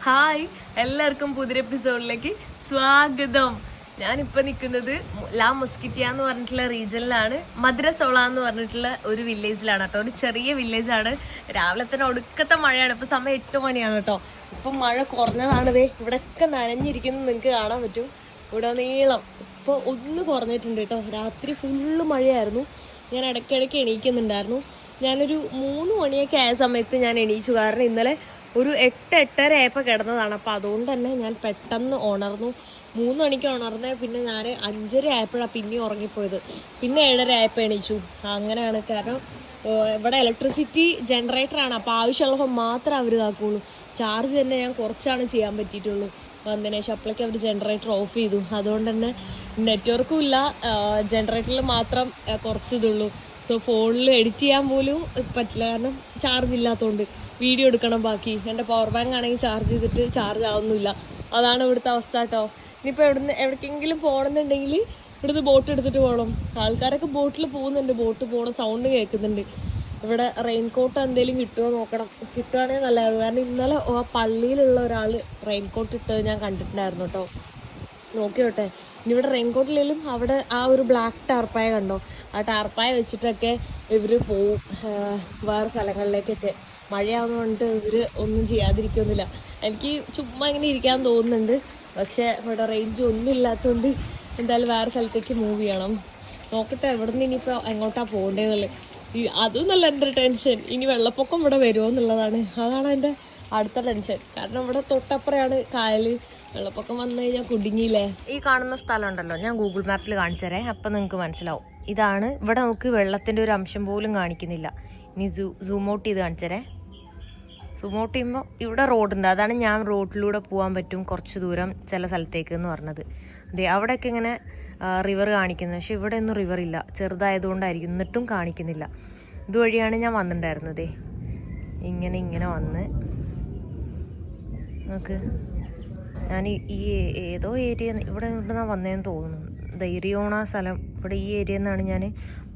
Hi, എല്ലാവർക്കും പുതിയ എപ്പിസോഡിലേക്ക് സ്വാഗതം. ഞാനിപ്പോൾ നിൽക്കുന്നത് ലാ മൊസ്കിറ്റിയ എന്ന് പറഞ്ഞിട്ടുള്ള റീജിയനിലാണ്. മദ്രസോള എന്ന് പറഞ്ഞിട്ടുള്ള ഒരു വില്ലേജിലാണ് കേട്ടോ. ഒരു ചെറിയ വില്ലേജാണ്. രാവിലെ തന്നെ ഒടുക്കത്തെ മഴയാണ്. ഇപ്പോൾ സമയം 8 മണിയാണ് കേട്ടോ. ഇപ്പം മഴ കുറഞ്ഞതാണ്. ഇവിടെയൊക്കെ നനഞ്ഞിരിക്കുന്നത് നിങ്ങൾക്ക് കാണാൻ പറ്റും. ഇവിടെ നീളം ഇപ്പോൾ ഒന്ന് കുറഞ്ഞിട്ടുണ്ട് കേട്ടോ. രാത്രി ഫുള്ള് മഴയായിരുന്നു. ഞാൻ ഇടയ്ക്കിടയ്ക്ക് എണീക്കുന്നുണ്ടായിരുന്നു. ഞാനൊരു 3 മണിയൊക്കെ ആയ സമയത്ത് ഞാൻ എണീച്ചു. കാരണം ഇന്നലെ ഒരു 8-8:30 ആയപ്പോൾ കിടന്നതാണ്. അപ്പോൾ അതുകൊണ്ട് തന്നെ ഞാൻ പെട്ടെന്ന് ഉണർന്നു. 3 മണിക്ക് ഉണർന്നേ. പിന്നെ ഞാൻ 5:30 ആയപ്പോഴാണ് പിന്നെ ഉറങ്ങിപ്പോയത്. പിന്നെ 7:30 ആയപ്പോൾ എണീച്ചു. അങ്ങനെയാണ്. കാരണം ഇവിടെ ഇലക്ട്രിസിറ്റി ജനറേറ്ററാണ്. അപ്പോൾ ആവശ്യമുള്ളപ്പോൾ മാത്രമേ അവർ ഇതാക്കുള്ളൂ. ചാർജ് തന്നെ ഞാൻ കുറച്ചാണ് ചെയ്യാൻ പറ്റിയിട്ടുള്ളൂ. വന്നതിന് ശേഷം അപ്പോഴേക്കും അവർ ജനറേറ്റർ ഓഫ് ചെയ്തു. അതുകൊണ്ട് തന്നെ നെറ്റ്വർക്കും ഇല്ല. ജനറേറ്ററിൽ മാത്രം കുറച്ച് ഇതുള്ളൂ. സോ ഫോണിൽ എഡിറ്റ് ചെയ്യാൻ പോലും പറ്റില്ല. കാരണം ചാർജ് ഇല്ലാത്തതുകൊണ്ട്. വീഡിയോ എടുക്കണം ബാക്കി. എൻ്റെ പവർ ബാങ്ക് ആണെങ്കിൽ ചാർജ് ചെയ്തിട്ട് ചാർജ് ആവുന്നില്ല. അതാണ് ഇവിടുത്തെ അവസ്ഥ കേട്ടോ. ഇനിയിപ്പോൾ എവിടേക്കെങ്കിലും പോകണമെന്നുണ്ടെങ്കിൽ ഇവിടുന്ന് ബോട്ട് എടുത്തിട്ട് പോകണം. ആൾക്കാരൊക്കെ ബോട്ടിൽ പോകുന്നുണ്ട്. ബോട്ട് പോകണം സൗണ്ട് കേൾക്കുന്നുണ്ട്. ഇവിടെ റെയിൻകോട്ട് എന്തെങ്കിലും കിട്ടുമോ നോക്കണം. കിട്ടുവാണെങ്കിൽ നല്ലതായിരുന്നു. കാരണം ഇന്നലെ ആ പള്ളിയിലുള്ള ഒരാൾ റെയിൻകോട്ട് ഇട്ടത് ഞാൻ കണ്ടിട്ടുണ്ടായിരുന്നു കേട്ടോ. നോക്കിയോട്ടെ. ഇനി ഇവിടെ റെയിൻകോട്ടിലും അവിടെ ആ ഒരു ബ്ലാക്ക് ടാർപ്പായ കണ്ടോ. ആ ടാർപ്പായ വെച്ചിട്ടൊക്കെ ഇവർ പോവും വേറെ സ്ഥലങ്ങളിലേക്കൊക്കെ. മഴയാവുന്നതുകൊണ്ട് ഇവർ ഒന്നും ചെയ്യാതിരിക്കുന്നില്ല. എനിക്ക് ചുമ്മാ ഇങ്ങനെ ഇരിക്കാൻ തോന്നുന്നുണ്ട്. പക്ഷേ ഇവിടെ റേഞ്ച് ഒന്നും ഇല്ലാത്തതുകൊണ്ട് എന്തായാലും വേറെ സ്ഥലത്തേക്ക് മൂവ് ചെയ്യണം. നോക്കട്ടെ ഇവിടെ നിന്ന് ഇനിയിപ്പോൾ എങ്ങോട്ടാണ് പോകേണ്ടതെന്നുള്ളത്. അതും നല്ല എൻ്റെ ടെൻഷൻ. ഇനി വെള്ളപ്പൊക്കം ഇവിടെ വരുമോ എന്നുള്ളതാണ്. അതാണ് എൻ്റെ അടുത്ത ടെൻഷൻ. കാരണം ഇവിടെ തൊട്ടപ്പുറയാണ് കായൽ. വെള്ളപ്പൊക്കം വന്നു കഴിഞ്ഞാൽ കുടുങ്ങിയില്ലേ. ഈ കാണുന്ന സ്ഥലം ഉണ്ടല്ലോ, ഞാൻ ഗൂഗിൾ മാപ്പിൽ കാണിച്ചു തരാം. അപ്പം നിങ്ങൾക്ക് മനസ്സിലാവും. ഇതാണ്. ഇവിടെ നമുക്ക് വെള്ളത്തിൻ്റെ ഒരു അംശം പോലും കാണിക്കുന്നില്ല. ഇനി സൂം ഔട്ട് ചെയ്ത് കാണിച്ചു തരാം. സൂം ഔട്ട് ചെയ്യുമ്പോൾ ഇവിടെ റോഡുണ്ട്. അതാണ് ഞാൻ റോഡിലൂടെ പോകാൻ പറ്റും കുറച്ച് ദൂരം ചില സ്ഥലത്തേക്ക് എന്ന് പറഞ്ഞത്. അതെ, അവിടെയൊക്കെ ഇങ്ങനെ റിവർ കാണിക്കുന്നത്. പക്ഷെ ഇവിടെ ഒന്നും റിവർ ഇല്ല. ചെറുതായതുകൊണ്ടായിരിക്കും. എന്നിട്ടും കാണിക്കുന്നില്ല. ഇതുവഴിയാണ് ഞാൻ വന്നിട്ടുണ്ടായിരുന്നത്. ഇങ്ങനെ വന്ന് നമുക്ക് ഞാൻ ഈ ഏതോ ഏരിയ ഇവിടെ നിന്നാണ് വന്നതെന്ന് തോന്നുന്നു. ധൈര്യോണ സ്ഥലം. ഇവിടെ ഈ ഏരിയയിൽ നിന്നാണ് ഞാൻ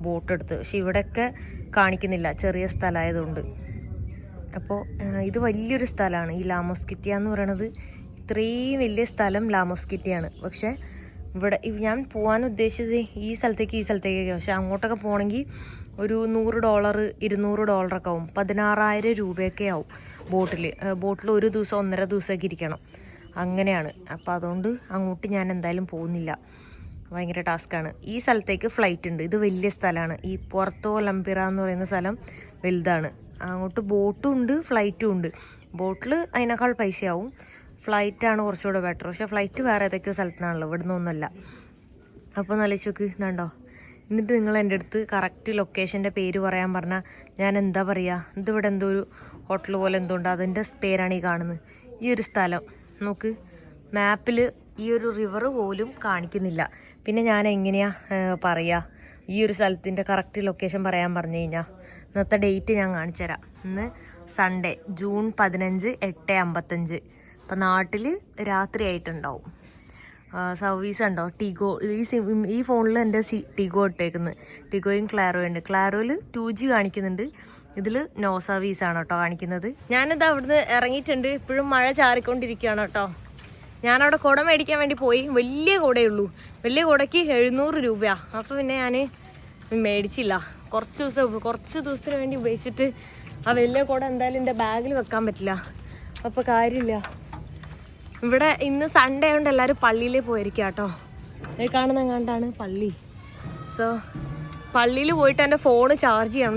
ബോട്ട് എടുത്തത്. പക്ഷെ ഇവിടെയൊക്കെ കാണിക്കുന്നില്ല, ചെറിയ സ്ഥലമായതുകൊണ്ട്. അപ്പോൾ ഇത് വലിയൊരു സ്ഥലമാണ്. ഈ ലാ മൊസ്കിറ്റിയ എന്ന് പറയണത് ഇത്രയും വലിയ സ്ഥലം ലാ മൊസ്കിറ്റിയാണ്. പക്ഷേ ഇവിടെ ഞാൻ പോകാൻ ഉദ്ദേശിച്ചത് ഈ സ്ഥലത്തേക്കൊക്കെ. പക്ഷെ അങ്ങോട്ടൊക്കെ പോകണമെങ്കിൽ ഒരു $100 $200 ഒക്കെ ആവും. 16,000 രൂപയൊക്കെ ആവും ബോട്ടിൽ ഒരു ദിവസം 1.5 ദിവസമൊക്കെ ഇരിക്കണം. അങ്ങനെയാണ്. അപ്പോൾ അതുകൊണ്ട് അങ്ങോട്ട് ഞാൻ എന്തായാലും പോകുന്നില്ല. ഭയങ്കര ടാസ്ക്കാണ്. ഈ സ്ഥലത്തേക്ക് ഫ്ലൈറ്റ് ഉണ്ട്. ഇത് വലിയ സ്ഥലമാണ്. ഈ പുറത്തോ ലംപിറ എന്ന് പറയുന്ന സ്ഥലം വലുതാണ്. അങ്ങോട്ട് ബോട്ടും ഉണ്ട് ഫ്ലൈറ്റും ഉണ്ട്. ബോട്ടിൽ അതിനേക്കാൾ പൈസയാവും. ഫ്ലൈറ്റാണ് കുറച്ചുകൂടെ ബെറ്റർ. പക്ഷേ ഫ്ലൈറ്റ് വേറെ ഏതൊക്കെയോ സ്ഥലത്തുനിന്നാണല്ലോ, ഇവിടെ നിന്നൊന്നുമല്ല. അപ്പോൾ നല്ലച്ചോക്ക് ഇതുണ്ടോ. എന്നിട്ട് നിങ്ങൾ എൻ്റെ അടുത്ത് കറക്റ്റ് ലൊക്കേഷൻ്റെ പേര് പറയാൻ പറഞ്ഞാൽ ഞാൻ എന്താ പറയുക. ഇതിവിടെ എന്തോ ഒരു ഹോട്ടൽ പോലെ എന്തോ ഉണ്ട്. അതിൻ്റെ പേരാണ് ഈ കാണുന്നത്. ഈ ഒരു സ്ഥലം നോക്ക്. മാപ്പിൽ ഈ ഒരു റിവർ പോലും കാണിക്കുന്നില്ല. പിന്നെ ഞാൻ എങ്ങനെയാണ് പറയുക ഈ ഒരു സ്ഥലത്തിൻ്റെ കറക്റ്റ് ലൊക്കേഷൻ പറയാൻ പറഞ്ഞു കഴിഞ്ഞാൽ. ഇന്നത്തെ ഡേറ്റ് ഞാൻ കാണിച്ചു തരാം. ഇന്ന് സൺഡേ ജൂൺ 15 8:55. അപ്പം നാട്ടിൽ രാത്രി ആയിട്ടുണ്ടാവും. സർവീസ് ഉണ്ടോ ടിഗോ. ഈ ഫോണിൽ എൻ്റെ ടിഗോ ഇട്ടേക്കുന്നത്. ടിഗോയും ക്ലാരോ ഉണ്ട്. ക്ലാരോയിൽ 2G കാണിക്കുന്നുണ്ട്. ഇതിൽ നോ സർവീസാണ് കേട്ടോ കാണിക്കുന്നത്. ഞാനിത് അവിടുന്ന് ഇറങ്ങിയിട്ടുണ്ട്. ഇപ്പോഴും മഴ ചാറിക്കൊണ്ടിരിക്കുകയാണ് കേട്ടോ. ഞാനവിടെ കുട മേടിക്കാൻ വേണ്ടി പോയി. വലിയ കുടയുള്ളൂ. വലിയ കുടയ്ക്ക് 700 രൂപയാണ്. അപ്പോൾ പിന്നെ ഞാൻ മേടിച്ചില്ല. കുറച്ച് ദിവസത്തിന് വേണ്ടി ഉപയോഗിച്ചിട്ട് ആ വലിയ കുട എന്തായാലും എൻ്റെ ബാഗിൽ വെക്കാൻ പറ്റില്ല. അപ്പോൾ കാര്യമില്ല. ഇവിടെ ഇന്ന് സൺഡേ ആയതുകൊണ്ട് എല്ലാവരും പള്ളിയിൽ പോയിരിക്കുക കേട്ടോ. കാണുന്ന കണ്ടാണ് പള്ളി. സോ പള്ളിയിൽ പോയിട്ട് എൻ്റെ ഫോണ് ചാർജ് ചെയ്യാൻ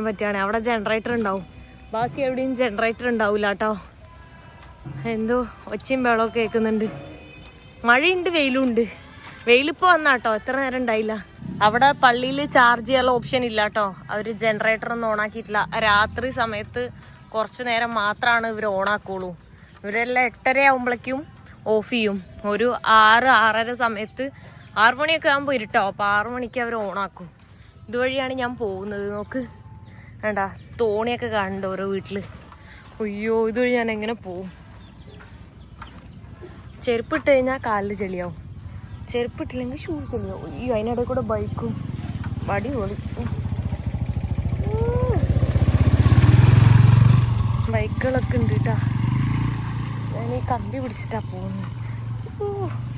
പറ്റുകയാണെങ്കിൽ അവിടെ ജനറേറ്റർ ഉണ്ടാവും. ബാക്കി എവിടെയും ജനറേറ്റർ ഉണ്ടാവില്ല കേട്ടോ. എന്തോ ഒച്ചയും ബഹളമൊക്കെ കേൾക്കുന്നുണ്ട്. മഴയുണ്ട്, വെയിലും ഉണ്ട്. വെയിലിപ്പോൾ വന്നാ കേട്ടോ. എത്ര നേരം ഉണ്ടായില്ല. അവിടെ പള്ളിയിൽ ചാർജ് ചെയ്യാനുള്ള ഓപ്ഷൻ ഇല്ല കേട്ടോ. അവർ ജനറേറ്റർ ഒന്നും ഓണാക്കിയിട്ടില്ല. രാത്രി സമയത്ത് കുറച്ച് നേരം മാത്രമാണ് ഇവർ ഓണാക്കുള്ളൂ. ഇവരെല്ലാം 8:30 ആകുമ്പോഴേക്കും ഓഫ് ചെയ്യും. ഒരു 6-6:30 സമയത്ത് 6 മണിയൊക്കെ ആകുമ്പോൾ ഇരുട്ടോ. അപ്പോൾ 6 മണിക്ക് അവർ ഓണാക്കും. ഇതുവഴിയാണ് ഞാൻ പോകുന്നത്. നോക്ക് വേണ്ട, തോണിയൊക്കെ കാണുന്നുണ്ട് ഓരോ വീട്ടിൽ. അയ്യോ, ഇതുവഴി ഞാൻ എങ്ങനെ പോവും. ചെരുപ്പിട്ട് കഴിഞ്ഞാൽ കാലിൽ ചെളിയാവും. ചെരുപ്പിട്ടില്ലെങ്കിൽ ഷൂ ചെളിയാവും. അയ്യോ, അതിനിടയിൽ കൂടെ ബൈക്കും അടിപൊളി. ബൈക്കുകളൊക്കെ ഉണ്ട് കേട്ടോ. ഞാൻ ഞാൻ ഈ കമ്പി പിടിച്ചിട്ടാ പോകുന്നത്.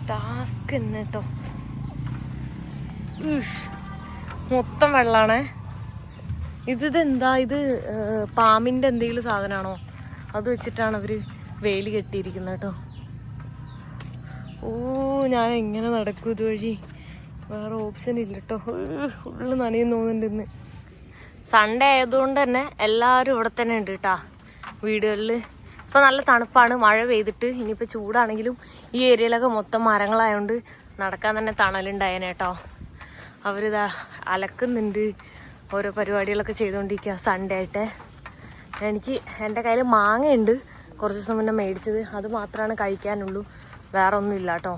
ടാസ്ക് തന്നെ കേട്ടോ. മൊത്തം വെള്ളാണേ. ഇതെന്താ ഇത്? പാമ്പിൻ്റെ എന്തെങ്കിലും സാധനമാണോ? അത് വെച്ചിട്ടാണ് അവർ വേലി കെട്ടിയിരിക്കുന്നത് കേട്ടോ. ഞാൻ എങ്ങനെ നടക്കും ഇതുവഴി? വേറെ ഓപ്ഷൻ ഇല്ല കേട്ടോ. ഉള്ളു നനയും തോന്നുന്നുണ്ട് ഇന്ന്. സൺഡേ ആയതുകൊണ്ട് തന്നെ എല്ലാവരും ഇവിടെ തന്നെ ഉണ്ട് കേട്ടാ വീടുകളിൽ. ഇപ്പോൾ നല്ല തണുപ്പാണ്, മഴ പെയ്തിട്ട്. ഇനിയിപ്പോൾ ചൂടാണെങ്കിലും ഈ ഏരിയയിലൊക്കെ മൊത്തം മരങ്ങളായതുകൊണ്ട് നടക്കാൻ തന്നെ തണലുണ്ടായേനെ കേട്ടോ. അവരിതാ അലക്കുന്നുണ്ട്, ഓരോ പരിപാടികളൊക്കെ ചെയ്തുകൊണ്ടിരിക്കുക സൺഡേ ആയിട്ട്. എൻ്റെ കയ്യിൽ മാങ്ങയുണ്ട്, കുറച്ച് ദിവസം മുന്നേ മേടിച്ചത്. അത് മാത്രമാണ് കഴിക്കാനുള്ളൂ, വേറെ ഒന്നും ഇല്ല കേട്ടോ.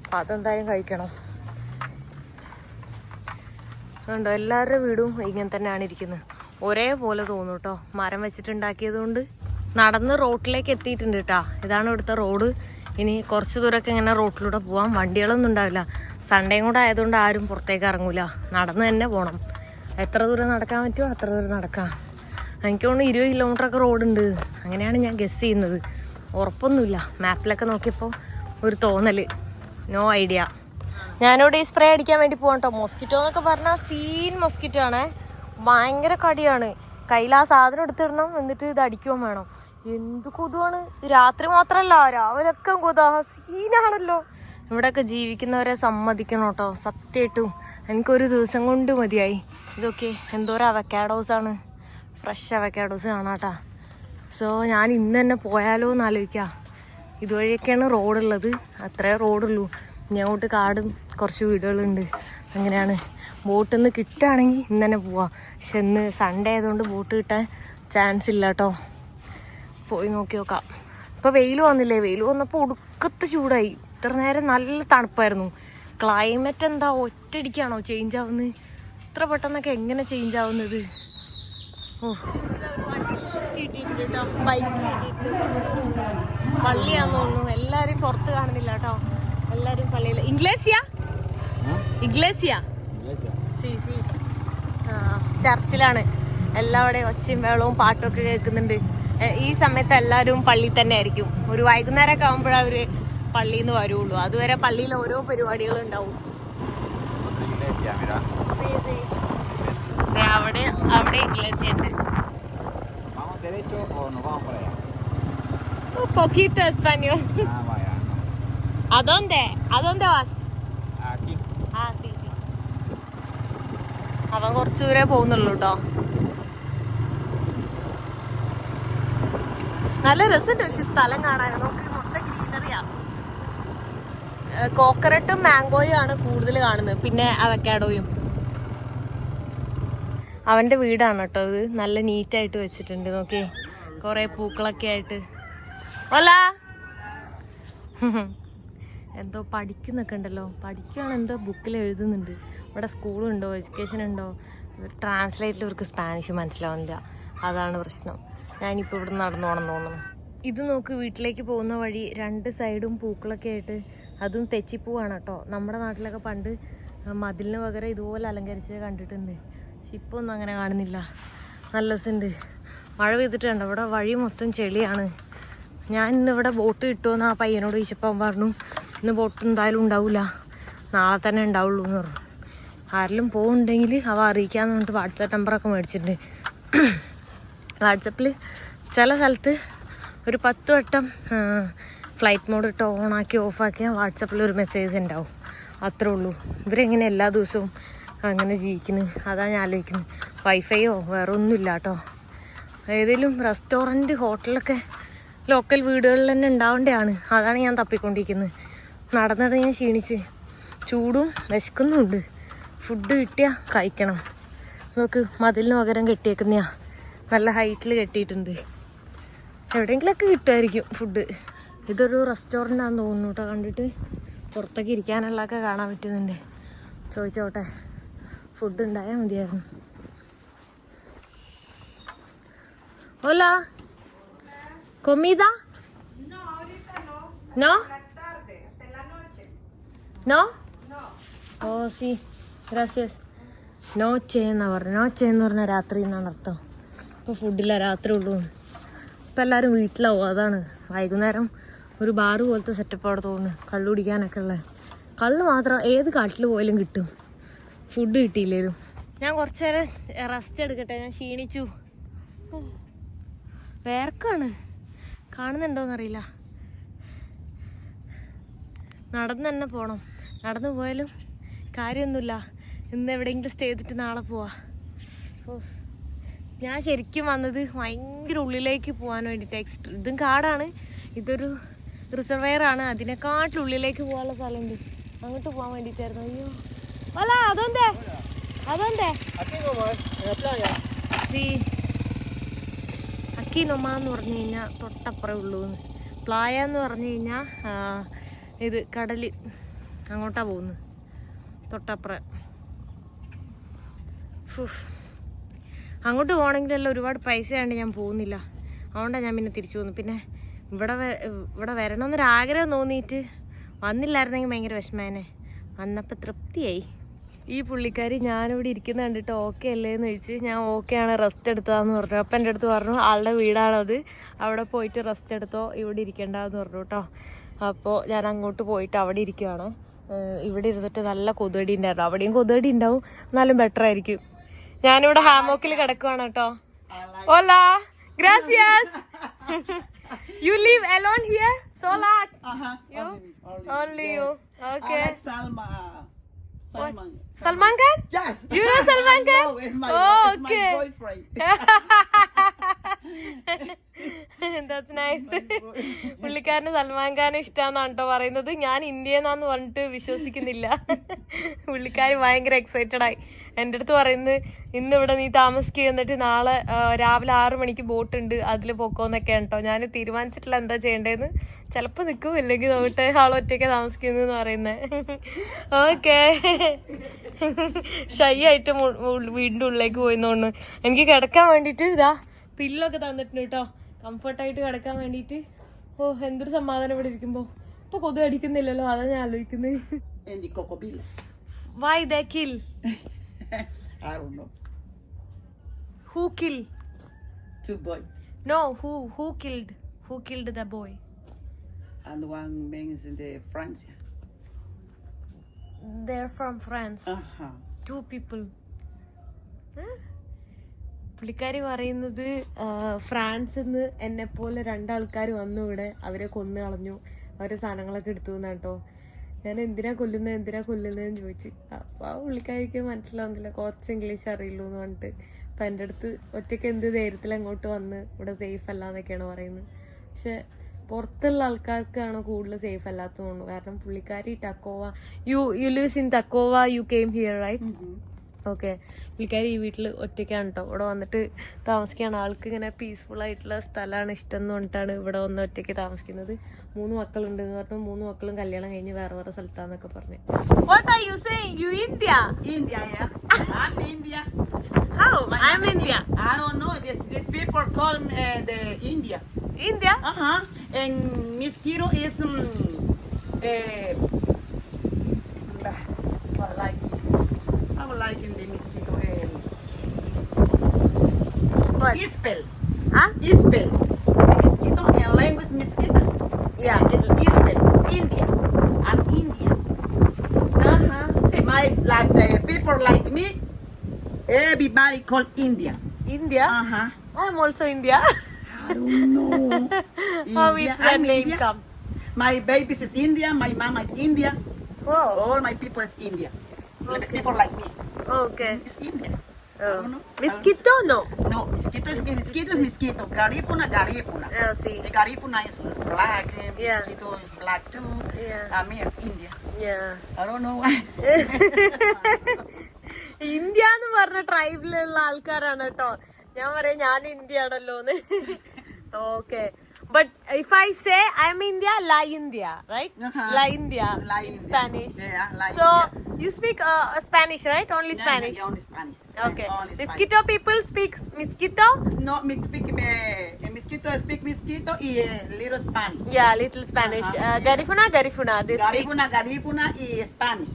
അപ്പം അതെന്തായാലും കഴിക്കണം. അതുകൊണ്ടോ എല്ലാവരുടെ വീടും ഇങ്ങനെ തന്നെയാണ് ഇരിക്കുന്നത്, ഒരേപോലെ തോന്നും കേട്ടോ. മരം വെച്ചിട്ടുണ്ടാക്കിയത് കൊണ്ട്. നടന്ന് റോട്ടിലേക്ക് എത്തിയിട്ടുണ്ട് കേട്ടോ. ഇതാണ് ഇവിടുത്തെ റോഡ്. ഇനി കുറച്ച് ദൂരമൊക്കെ ഇങ്ങനെ റോട്ടിലൂടെ പോവാം. വണ്ടികളൊന്നും ഉണ്ടാവില്ല. സൺഡേയും കൂടെ ആയതുകൊണ്ട് ആരും പുറത്തേക്ക് ഇറങ്ങൂല, നടന്ന് തന്നെ പോകണം. എത്ര ദൂരം നടക്കാൻ പറ്റുമോ അത്ര ദൂരം നടക്കാം. എനിക്ക് തോന്നുന്നു 20 കിലോമീറ്ററൊക്കെ റോഡുണ്ട്, അങ്ങനെയാണ് ഞാൻ ഗസ് ചെയ്യുന്നത്. ഉറപ്പൊന്നുമില്ല, മാപ്പിലൊക്കെ നോക്കിയപ്പോൾ ഒരു തോന്നൽ. No idea. ഞാനിവിടെ ഈ സ്പ്രേ അടിക്കാൻ വേണ്ടി പോകാം കേട്ടോ. മോസ്കിറ്റോ എന്നൊക്കെ പറഞ്ഞാൽ സീൻ മോസ്കിറ്റോ ആണേ, ഭയങ്കര കടിയാണ്. കയ്യിൽ ആ സാധനം എടുത്തിടണം, എന്നിട്ട് ഇത് അടിക്കുകയും വേണം. എന്ത് കൊതുവാണ്! രാത്രി മാത്രമല്ല, രാവിലെയൊക്കെ കൊതുവാ, സീനാണല്ലോ. ഇവിടെയൊക്കെ ജീവിക്കുന്നവരെ സമ്മതിക്കണം കേട്ടോ, സത്യമായിട്ടും. എനിക്കൊരു ദിവസം കൊണ്ട് മതിയായി. ഇതൊക്കെ എന്തോരം അവക്കാഡോസാണ്, ഫ്രഷ് അവക്കാഡോസ് കാണാട്ടാ. സോ ഞാൻ ഇന്ന് തന്നെ പോയാലോ എന്ന് ആലോചിക്കാം. ഇതുവഴിയൊക്കെയാണ് റോഡുള്ളത്, അത്രേ റോഡുള്ളൂ. ഇനി അങ്ങോട്ട് കാടും കുറച്ച് വീടുകളുണ്ട്. അങ്ങനെയാണ്. ബോട്ടിൽ നിന്ന് കിട്ടുകയാണെങ്കിൽ ഇന്ന് തന്നെ പോവാം. പക്ഷെ ഇന്ന് സൺഡേ ആയതുകൊണ്ട് ബോട്ട് കിട്ടാൻ ചാൻസ് ഇല്ല കേട്ടോ. പോയി നോക്കി നോക്കാം. ഇപ്പോൾ വെയിൽ വന്നില്ലേ? വെയിൽ വന്നപ്പോൾ ഒടുക്കത്തെ ചൂടായി. ഇത്ര നേരം നല്ല തണുപ്പായിരുന്നു. ക്ലൈമറ്റ് എന്താ ഒറ്റയടിക്കാണോ ചേഞ്ച് ആവുന്നത്? ഇത്ര പെട്ടെന്നൊക്കെ എങ്ങനെ ചേഞ്ച് ആവുന്നത്? പള്ളിയാന്ന് തോന്നുന്നു. എല്ലാരും പുറത്ത് കാണുന്നില്ല കേട്ടോ, എല്ലാരും പള്ളിയിൽ. ഇഗ്ലേസിയ ചർച്ചിലാണ്. എല്ലാവരുടെയും ഒച്ചയും വേളവും പാട്ടും ഒക്കെ കേൾക്കുന്നുണ്ട്. ഈ സമയത്ത് എല്ലാവരും പള്ളിയിൽ തന്നെ ആയിരിക്കും. ഒരു വൈകുന്നേരമൊക്കെ ആകുമ്പോഴേ അവര് പള്ളിയിൽ നിന്ന് വരുള്ളൂ. അതുവരെ പള്ളിയിൽ ഓരോ പരിപാടികളും ഉണ്ടാവും. അവിടെ ഇഗ്ലേസിയ ഉണ്ട്. Poquito español. ¿A dónde? ¿A dónde vas? Aquí. Ah, sí, sí. അവൻ കുറച്ചു ദൂരെ പോകുന്നുള്ളൂ കേട്ടോ. നല്ല രസമുണ്ട് പക്ഷെ സ്ഥലം കാണാൻ. നമുക്ക് മൊത്തം ഗ്രീനറിയാ. കോക്കനട്ടും മാംഗോയും ആണ് കൂടുതൽ കാണുന്നത്, പിന്നെ അവക്കാഡോയും. അവൻ്റെ വീടാണ് കേട്ടോ ഇത്. നല്ല നീറ്റായിട്ട് വെച്ചിട്ടുണ്ട്. നോക്കി, കുറേ പൂക്കളൊക്കെ ആയിട്ട്. ഓല എന്തോ പഠിക്കുന്നൊക്കെ ഉണ്ടല്ലോ. പഠിക്കുകയാണ്, എന്തോ ബുക്കിൽ എഴുതുന്നുണ്ട്. ഇവിടെ സ്കൂളുണ്ടോ, എഡ്യൂക്കേഷൻ ഉണ്ടോ? ട്രാൻസ്ലേറ്റിൽ ഇവർക്ക് സ്പാനിഷ് മനസ്സിലാവുന്നില്ല, അതാണ് പ്രശ്നം. ഞാനിപ്പോൾ ഇവിടെ നടന്നു പോകണം തോന്നുന്നു. ഇത് നോക്ക്, വീട്ടിലേക്ക് പോകുന്ന വഴി 2 സൈഡും പൂക്കളൊക്കെ ആയിട്ട്. അതും തെച്ചിപ്പൂവാണ് കേട്ടോ. നമ്മുടെ നാട്ടിലൊക്കെ പണ്ട് മതിലിന് പകരം ഇതുപോലെ അലങ്കരിച്ച് കണ്ടിട്ടുണ്ട്. പക്ഷെ ഇപ്പോൾ ഒന്നും അങ്ങനെ കാണുന്നില്ല. നല്ല രസമുണ്ട്. മഴ പെയ്തിട്ട് കണ്ടോ, ഇവിടെ വഴി മൊത്തം ചെളിയാണ്. ഞാൻ ഇന്നിവിടെ ബോട്ട് കിട്ടുമെന്ന് ആ പയ്യനോട് ചോദിച്ചപ്പോൾ അവൻ പറഞ്ഞു ഇന്ന് ബോട്ട് എന്തായാലും ഉണ്ടാവില്ല, നാളെ തന്നെ ഉണ്ടാവുള്ളൂ എന്ന് പറഞ്ഞു. ആരെങ്കിലും പോകുന്നുണ്ടെങ്കിൽ അവ അറിയിക്കാമെന്ന് പറഞ്ഞിട്ട് വാട്സാപ്പ് നമ്പറൊക്കെ മേടിച്ചിട്ടുണ്ട്. വാട്സപ്പിൽ ചില സ്ഥലത്ത് ഒരു 10 വട്ടം ഫ്ലൈറ്റ് മോഡ് ഇട്ട് ഓണാക്കി ഓഫാക്കിയാൽ വാട്സപ്പിൽ ഒരു മെസ്സേജ് ഉണ്ടാവും. അത്രേ ഉള്ളൂ. ഇവരെങ്ങനെ എല്ലാ ദിവസവും അങ്ങനെ ജീവിക്കുന്നത്? അതാണ് ഞാൻ ആലോചിക്കുന്നത്. വൈഫൈയോ വേറെ ഒന്നുമില്ല കേട്ടോ. ഏതെങ്കിലും റെസ്റ്റോറൻറ്റ്, ഹോട്ടലൊക്കെ ലോക്കൽ വീടുകളിൽ തന്നെ ഉണ്ടാവേണ്ടതാണ്. അതാണ് ഞാൻ തപ്പിക്കൊണ്ടിരിക്കുന്നത്. നടന്നിട്ട് ഞാൻ ക്ഷീണിച്ച്, ചൂടും വിശക്കുന്നുമുണ്ട്. ഫുഡ് കിട്ടിയാൽ കഴിക്കണം. നോക്ക്, മതിലിന് പകരം കെട്ടിയേക്കുന്നയാ, നല്ല ഹൈറ്റിൽ കെട്ടിയിട്ടുണ്ട്. എവിടെയെങ്കിലുമൊക്കെ കിട്ടുമായിരിക്കും ഫുഡ്. ഇതൊരു റെസ്റ്റോറൻ്റാണെന്ന് തോന്നുന്നു കേട്ടോ. കണ്ടിട്ട് പുറത്തേക്ക് ഇരിക്കാനുള്ളതൊക്കെ കാണാൻ പറ്റുന്നുണ്ട്. ചോദിച്ചോട്ടെ, ഫുഡ് ഉണ്ടായാൽ മതിയായിരുന്നു. Hola. ¿Comida? No, ahorita no. ¿No? La tarde, hasta la noche. ¿No? No. Oh, sí. Gracias. നോച്ചെ എന്നാ പറഞ്ഞത്. നോച്ചെ എന്ന് പറഞ്ഞാൽ രാത്രി എന്നാണ് അർത്ഥം. ഇപ്പോൾ ഫുഡില്ല, രാത്രി ഉള്ളൂ. ഇപ്പം എല്ലാവരും വീട്ടിലാവും, അതാണ്. വൈകുന്നേരം ഒരു ബാറ് പോലത്തെ സെറ്റപ്പ് അവിടെ തോന്നുന്നു, കള്ളു കുടിക്കാനൊക്കെ ഉള്ളത്. കള്ള് മാത്രം ഏത് കാട്ടിൽ പോയാലും കിട്ടും, ഫുഡ് കിട്ടിയില്ലേലും. ഞാൻ കുറച്ച് നേരം റെസ്റ്റ് എടുക്കട്ടെ, ഞാൻ ക്ഷീണിച്ചു. വേർക്കാണ്, കാണുന്നുണ്ടോയെന്നറിയില്ല. നടന്ന് തന്നെ പോകണം, നടന്നു പോയാലും കാര്യമൊന്നുമില്ല. ഇന്ന് എവിടെയെങ്കിലും സ്റ്റേ ചെയ്തിട്ട് നാളെ പോവാ. ഞാൻ ശരിക്കും വന്നത് ഭയങ്കര ഉള്ളിലേക്ക് പോകാൻ വേണ്ടിയിട്ട്. ഇതും കാടാണ്, ഇതൊരു റിസർവെയറാണ്, അതിനെക്കാട്ടിലുള്ളിലേക്ക് പോകാനുള്ള സ്ഥലമുണ്ട്, അങ്ങോട്ട് പോകാൻ വേണ്ടിയിട്ടായിരുന്നു. അയ്യോ അല്ല അതെന്തേ അക്കി നൊമ്മ എന്ന് പറഞ്ഞു കഴിഞ്ഞാൽ തൊട്ടപ്പുറേ ഉള്ളൂ. പ്ലായ എന്ന് പറഞ്ഞു കഴിഞ്ഞാൽ ഇത് കടല്, അങ്ങോട്ടാ പോകുന്നത്, തൊട്ടപ്പുറം. അങ്ങോട്ട് പോകണമെങ്കിലെല്ലാം ഒരുപാട് പൈസയാണ്ട് ഞാൻ പോകുന്നില്ല, അതുകൊണ്ടാണ് ഞാൻ പിന്നെ തിരിച്ചു പോകുന്നു. പിന്നെ ഇവിടെ വരണമെന്നൊരാഗ്രഹം തോന്നിയിട്ട് വന്നില്ലായിരുന്നെങ്കിൽ ഭയങ്കര വിഷമേനെ. വന്നപ്പോൾ തൃപ്തിയായി. ഈ പുള്ളിക്കാരി ഞാനിവിടെ ഇരിക്കുന്ന കണ്ടിട്ട് ഓക്കെ അല്ലേന്ന് ചോദിച്ചു. ഞാൻ ഓക്കെ ആണ്, റെസ്റ്റ് എടുത്താന്ന് പറഞ്ഞു. അപ്പം എൻ്റെ അടുത്ത് പറഞ്ഞു ആളുടെ വീടാണത്, അവിടെ പോയിട്ട് റെസ്റ്റ് എടുത്തോ, ഇവിടെ ഇരിക്കണ്ടെന്ന് പറഞ്ഞു കേട്ടോ. അപ്പോൾ ഞാൻ അങ്ങോട്ട് പോയിട്ട് അവിടെ ഇരിക്കുകയാണ്. ഇവിടെ ഇരുന്നിട്ട് നല്ല കൊതുകടി ഉണ്ടായിരുന്നു, അവിടെയും കൊതുകടി ഉണ്ടാവും, എന്നാലും ബെറ്റർ ആയിരിക്കും. ഞാനിവിടെ ഹാമോക്കിൽ കിടക്കുവാണ് കേട്ടോ. Hola, gracias. You live alone here? Sola? You? Only you. Okay. I like Salman. Salman Khan? Yes. You know Salman Khan? It's my Okay. boyfriend. That's nice. പുള്ളിക്കാരന് സൽമാൻ ഖാൻ ഇഷ്ടമാണെന്നാണ് കേട്ടോ പറയുന്നത്. ഞാൻ ഇന്ത്യന്നാന്ന് പറഞ്ഞിട്ട് വിശ്വസിക്കുന്നില്ല. പുള്ളിക്കാരി ഭയങ്കര എക്സൈറ്റഡ് ആയി എൻ്റെ അടുത്ത് പറയുന്നത്, ഇന്നിവിടെ നീ താമസിക്കുക, എന്നിട്ട് നാളെ രാവിലെ 6 മണിക്ക് ബോട്ട് ഉണ്ട്, അതിൽ പൊക്കോന്നൊക്കെയാണ് കേട്ടോ. ഞാൻ തീരുമാനിച്ചിട്ടില്ല എന്താ ചെയ്യേണ്ടതെന്ന്. ചിലപ്പോൾ നിൽക്കും, ഇല്ലെങ്കിൽ നോക്കട്ടെ, ആളൊറ്റയ്ക്ക് താമസിക്കുന്നതെന്ന് പറയുന്നത്. ഓക്കെ. ഷൈ ആയിട്ട് വീടിൻ്റെ ഉള്ളിലേക്ക് പോയി തോന്നുന്നു. എനിക്ക് കിടക്കാൻ വേണ്ടിയിട്ട് ഇതാ പില്ലൊക്കെ തന്നിട്ടുണ്ട് കേട്ടോ, കംഫർട്ടായിട്ട് കിടക്കാൻ വേണ്ടിയിട്ട്. ഓ എന്തൊരു സമാധാനം ഇവിടെ ഇരിക്കുമ്പോൾ. ഇപ്പൊ കൊതു അടിക്കുന്നില്ലല്ലോ, അതാ ഞാൻ ആലോചിക്കുന്നത്. Why they kill? I don't know. Who kill? 2 boys. No, who killed? Who killed the boy? And one man is in the France. They're from France. 2 people. പുള്ളിക്കാരി പറയുന്നത് ഫ്രാൻസിൽ നിന്ന് എന്നെപ്പോലെ 2 ആൾക്കാർ വന്നു ഇവിടെ, അവരെ കൊന്നു കളഞ്ഞു, അവരെ സാധനങ്ങളൊക്കെ എടുത്തു കേട്ടോ. ഞാൻ എന്തിനാ കൊല്ലുന്നതെന്ന് ചോദിച്ചു. അപ്പോൾ ആ പുള്ളിക്കാരിക്ക് മനസ്സിലാവുന്നില്ല, കുറച്ച് ഇംഗ്ലീഷ് അറിയുള്ളൂ എന്ന് പറഞ്ഞിട്ട്. അപ്പം എൻ്റെ അടുത്ത് ഒറ്റയ്ക്ക് എന്ത് ധൈര്യത്തിൽ അങ്ങോട്ട് വന്ന് ഇവിടെ സേഫ് അല്ല എന്നൊക്കെയാണ് പറയുന്നത്. പക്ഷെ പുറത്തുള്ള ആൾക്കാർക്കാണ് കൂടുതൽ സേഫ് അല്ലാത്തത് തോന്നുന്നു. കാരണം പുള്ളിക്കാരി Tacoma, you lives in Tacoma, you came here right? Okay. പുള്ളിക്കാരി ഈ വീട്ടിൽ ഒറ്റയ്ക്കാണ് കേട്ടോ, ഇവിടെ വന്നിട്ട് താമസിക്കുകയാണ്. ആൾക്ക് ഇങ്ങനെ പീസ്ഫുൾ ആയിട്ടുള്ള സ്ഥലമാണ് ഇഷ്ടം എന്ന് പറഞ്ഞിട്ടാണ് ഇവിടെ വന്ന് ഒറ്റയ്ക്ക് താമസിക്കുന്നത്. 3 മക്കളുണ്ട് എന്ന് പറഞ്ഞു. 3 മക്കളും കല്യാണം കഴിഞ്ഞ് വേറെ സ്ഥലത്താന്നൊക്കെ പറഞ്ഞു. What are you saying? You India? India, yeah. I'm India. How? I'm India. I don't know. These people call the India. India? And mosquito is I would like in the mosquito. What? Ispel. Huh? Ispel. The mosquito in language mosquito. Yeah. It's Ispel. It's India. I'm India. Like the people like me, everybody call India. India? I'm also India. I don't know. How India. is that I'm name India. come? My babies is India. My mama is India. Oh, All my people is India. Okay. People like me. okay. It's India. I Oh. don't know. Mosquito? No. No, mosquito is mosquito. Garifuna. Yeah, see. The Garifuna is black. Yeah. Mosquito is black too. Yeah. Me is India. Yeah. I don't know why. India എന്ന് പറഞ്ഞ ട്രൈബിലുള്ള ആൾക്കാരാണ് കേട്ടോ. ഞാൻ പറയാം ഞാൻ India ആണല്ലോന്ന്. Okay. But if I say I'm India, La India, right? La India La in India. Spanish. Yeah, La So India. you speak Spanish, right? Only Spanish. Yeah, only Spanish. Okay. Only Spanish. Mosquito people speak mosquito. No, me speak mosquito. Speak mosquito. Little Spanish. Yeah, little Spanish. Garifuna. They speak Garifuna is Spanish.